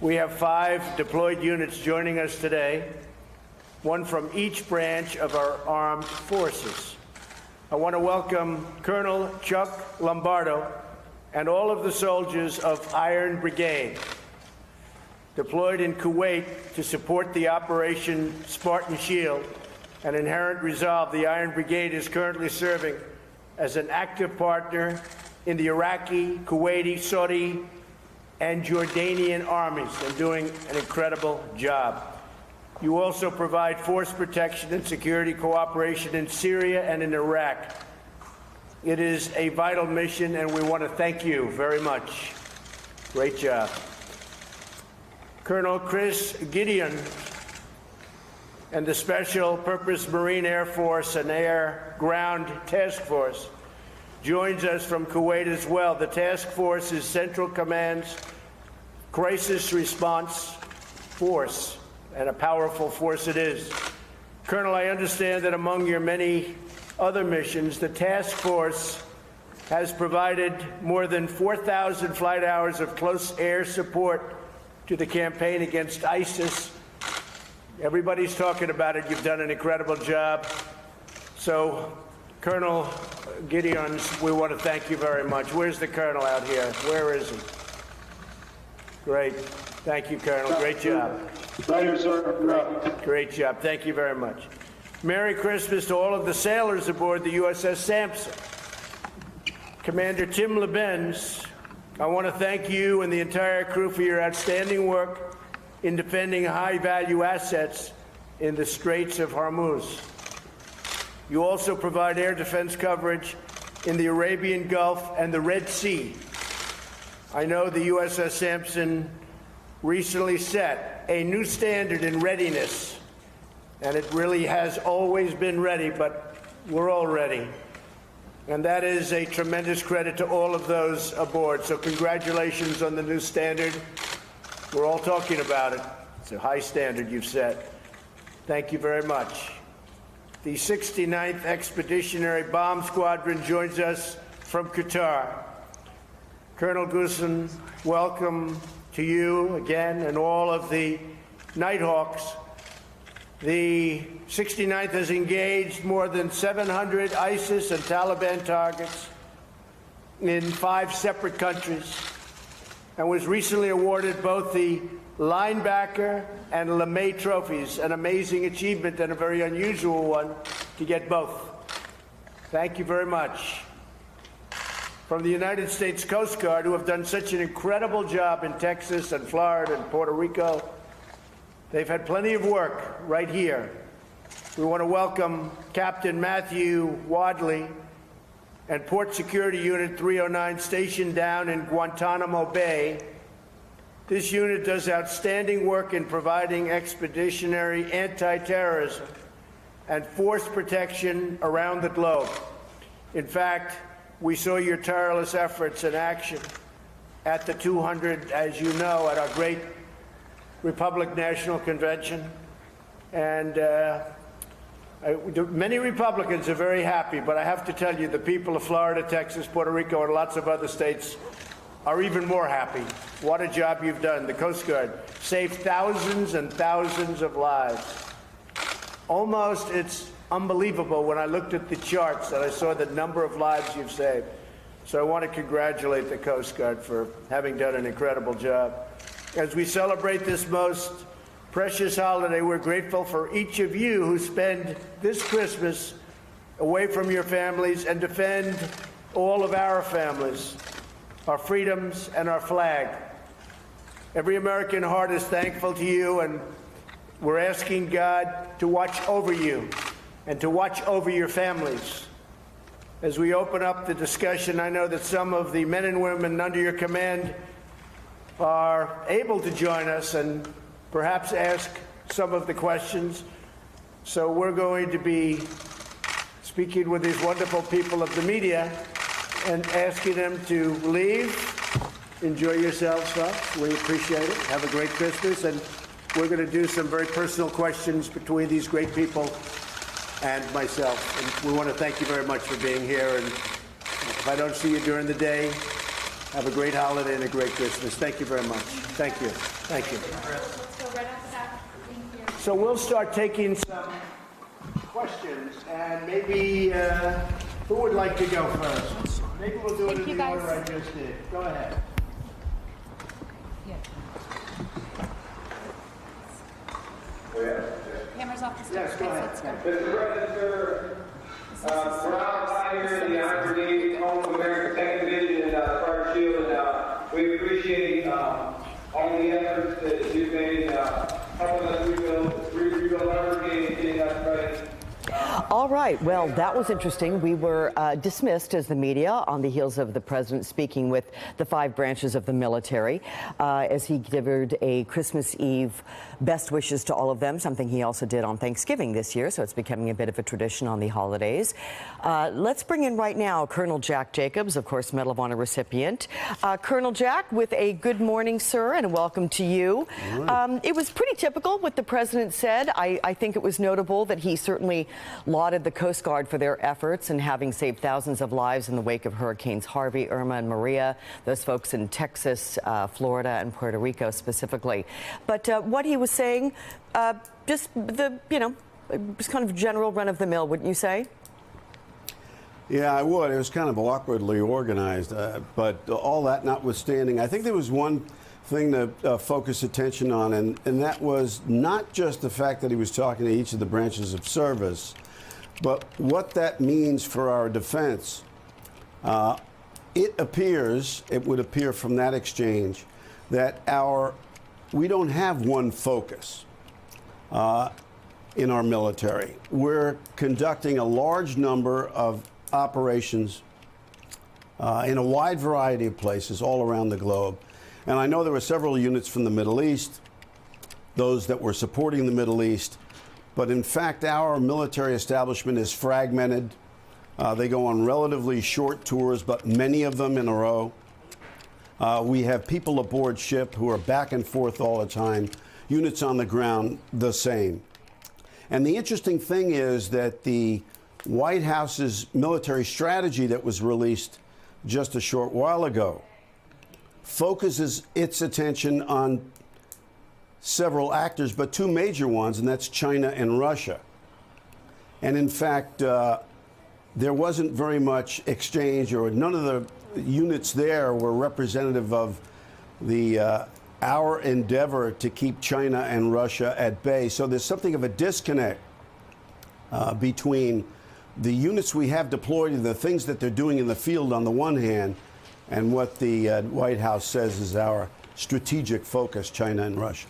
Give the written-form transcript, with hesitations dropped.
We have 5 deployed units joining us today, one from each branch of our armed forces. I want to welcome Colonel Chuck Lombardo and all of the soldiers of Iron Brigade, deployed in Kuwait to support the Operation Spartan Shield and Inherent Resolve. The Iron Brigade is currently serving as an active partner in the Iraqi, Kuwaiti, Saudi, and Jordanian armies and doing an incredible job. You also provide force protection and security cooperation in Syria and in Iraq. It is a vital mission, and we want to thank you very much. Great job. Colonel Chris Gideon and the Special Purpose Marine Air Force and Air Ground Task Force joins us from Kuwait as well. The task force is Central Command's crisis response force, and a powerful force it is. Colonel, I understand that among your many other missions, the task force has provided more than 4,000 flight hours of close air support to the campaign against ISIS. Everybody's talking about it. You've done an incredible job. So, Colonel Gideon, we want to thank you very much. Where's the Colonel out here? Where is he? Great. Thank you, Colonel. Great job. Later, sir. Great job. Thank you very much. Merry Christmas to all of the sailors aboard the USS Sampson. Commander Tim Lebenz, I want to thank you and the entire crew for your outstanding work in defending high-value assets in the Straits of Hormuz. You also provide air defense coverage in the Arabian Gulf and the Red Sea. I know the USS Sampson recently set a new standard in readiness, and it really has always been ready, but we're all ready. And that is a tremendous credit to all of those aboard. So congratulations on the new standard. We're all talking about it. It's a high standard you've set. Thank you very much. The 69th Expeditionary Bomb Squadron joins us from Qatar. Colonel Goossen, welcome to you again and all of the Nighthawks. The 69th has engaged more than 700 ISIS and Taliban targets in 5 separate countries and was recently awarded both the Linebacker and LeMay trophies, an amazing achievement and a very unusual one to get both. Thank you very much. From the United States Coast Guard, who have done such an incredible job in Texas and Florida and Puerto Rico, they've had plenty of work right here. We want to welcome Captain Matthew Wadley and Port Security Unit 309 stationed down in Guantanamo Bay. This unit does outstanding work in providing expeditionary anti-terrorism and force protection around the globe. In fact, we saw your tireless efforts in action at the 200, as you know, at our great Republic National Convention. And many Republicans are very happy, but I have to tell you, the people of Florida, Texas, Puerto Rico, and lots of other states are even more happy. What a job you've done. The Coast Guard saved thousands and thousands of lives. Almost, it's unbelievable when I looked at the charts and I saw the number of lives you've saved. So I want to congratulate the Coast Guard for having done an incredible job. As we celebrate this most precious holiday, we're grateful for each of you who spend this Christmas away from your families and defend all of our families, our freedoms, and our flag. Every American heart is thankful to you, and we're asking God to watch over you and to watch over your families. As we open up the discussion, I know that some of the men and women under your command are able to join us and perhaps ask some of the questions. So we're going to be speaking with these wonderful people of the media and asking them to leave. Enjoy yourselves, folks. We appreciate it. Have a great Christmas. And we're going to do some very personal questions between these great people and myself. And we want to thank you very much for being here. And if I don't see you during the day, have a great holiday and a great Christmas. Thank you very much. Thank you. Thank you. Let's go right off the bat. Thank you. So we'll start taking some questions, and maybe, who would like to go first? Maybe we'll do it Thank in you, the guys. order I just did. Go ahead. Cameras off the stage. Yes, go ahead. Let's go. Mr. President, sir, we're out here in the Honor Brigade, home of American Second Division, Fire Shield, and we appreciate all the efforts that you've made helping us rebuild our brigade and getting us ready. All right. Well, that was interesting. We were dismissed as the media on the heels of the president speaking with the 5 branches of the military as he delivered a Christmas Eve best wishes to all of them, something he also did on Thanksgiving this year, so it's becoming a bit of a tradition on the holidays. Let's bring in right now Colonel Jack Jacobs, of course, Medal of Honor recipient. Colonel Jack, with a good morning, sir, and welcome to you. It was pretty typical what the president said. I think it was notable that he certainly lauded the Coast Guard for their efforts in having saved thousands of lives in the wake of Hurricanes Harvey, Irma, and Maria, those folks in Texas, Florida, and Puerto Rico specifically. But what he was saying, just the, just kind of general run-of-the-mill, wouldn't you say? Yeah, I would. It was kind of awkwardly organized, but all that notwithstanding, I think there was one thing to focus attention on, and that was not just the fact that he was talking to each of the branches of service, but what that means for our defense. It would appear from that exchange that we don't have one focus in our military. We're conducting a large number of operations in a wide variety of places all around the globe. And I know there were several units from the Middle East, those that were supporting the Middle East. But in fact, our military establishment is fragmented. They go on relatively short tours, but many of them in a row. We have people aboard ship who are back and forth all the time. Units on the ground, the same. And the interesting thing is that the White House's military strategy that was released just a short while ago focuses its attention on several actors, but 2 major ones, and that's China and Russia. And in fact, there wasn't very much exchange, or none of the units there were representative of our endeavor to keep China and Russia at bay. So there's something of a disconnect between the units we have deployed and the things that they're doing in the field on the one hand, and what the White House says is our strategic focus, China and Russia.